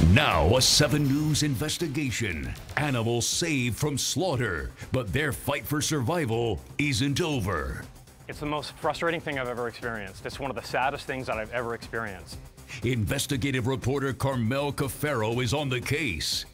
Now, a 7 News investigation. Animals saved from slaughter, but their fight for survival isn't over. It's the most frustrating thing I've ever experienced. It's one of the saddest things that I've ever experienced. Investigative reporter Carmel Cafaro is on the case.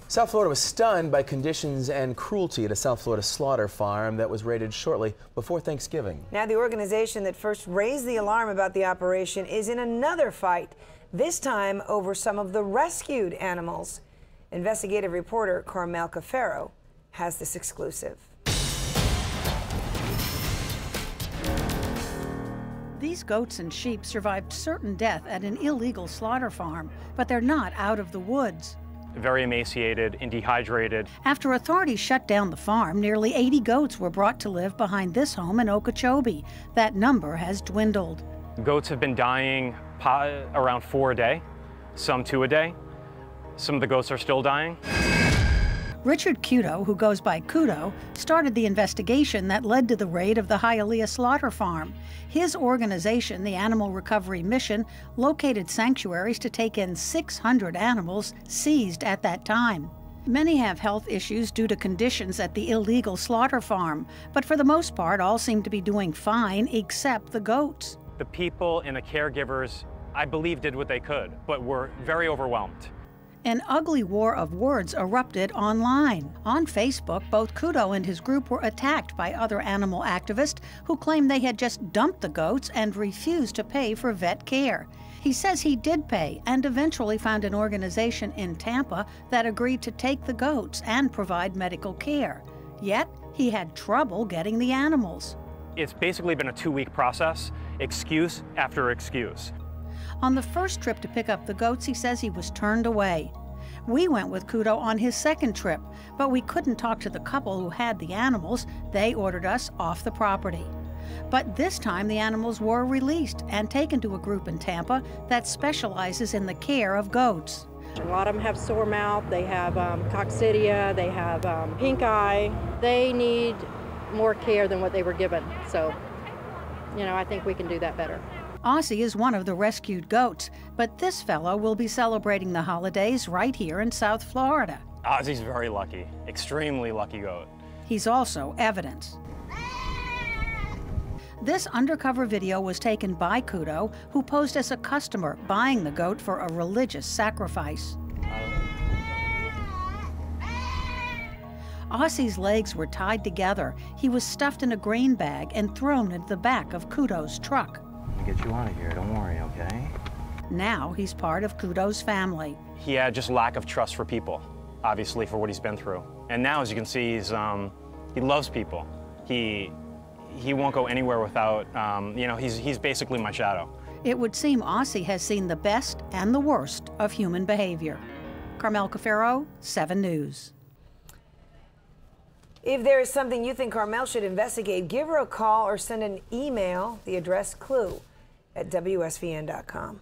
South Florida was stunned by conditions and cruelty at a South Florida slaughter farm that was raided shortly before Thanksgiving. Now, the organization that first raised the alarm about the operation is in another fight, this time over some of the rescued animals. Investigative reporter Carmel Cafaro has this exclusive. These goats and sheep survived certain death at an illegal slaughter farm, but they're not out of the woods. Very emaciated and dehydrated. After authorities shut down the farm, nearly 80 goats were brought to live behind this home in Okeechobee. That number has dwindled. Goats have been dying around 4 a day, some 2 a day. Some of the goats are still dying. Richard Kudo, who goes by Kudo, started the investigation that led to the raid of the Hialeah slaughter farm. His organization, the Animal Recovery Mission, located sanctuaries to take in 600 animals seized at that time. Many have health issues due to conditions at the illegal slaughter farm, but for the most part, all seem to be doing fine except the goats. The people and the caregivers, I believe, did what they could, but were very overwhelmed. An ugly war of words erupted online. On Facebook, both Kudo and his group were attacked by other animal activists who claimed they had just dumped the goats and refused to pay for vet care. He says he did pay and eventually found an organization in Tampa that agreed to take the goats and provide medical care. Yet, he had trouble getting the animals. It's basically been a 2-week process, excuse after excuse. On the first trip to pick up the goats, he says he was turned away. We went with Kudo on his second trip, but we couldn't talk to the couple who had the animals. They ordered us off the property. But this time the animals were released and taken to a group in Tampa that specializes in the care of goats. A lot of them have sore mouth, they have coccidia, they have pink eye. They need more care than what they were given. So, I think we can do that better. Aussie is one of the rescued goats, but this fellow will be celebrating the holidays right here in South Florida. Ozzy's very lucky, extremely lucky goat. He's also evidence. This undercover video was taken by Kudo, who posed as a customer buying the goat for a religious sacrifice. Aussie's legs were tied together. He was stuffed in a grain bag and thrown into the back of Kudo's truck. Get you out of here, don't worry, okay? Now he's part of Kudo's family. He had just lack of trust for people, obviously, for what he's been through. And now, as you can see, he loves people. He won't go anywhere without, he's basically my shadow. It would seem Aussie has seen the best and the worst of human behavior. Carmel Cafaro, 7 News. If there is something you think Carmel should investigate, give her a call or send an email, the address clue@WSVN.com.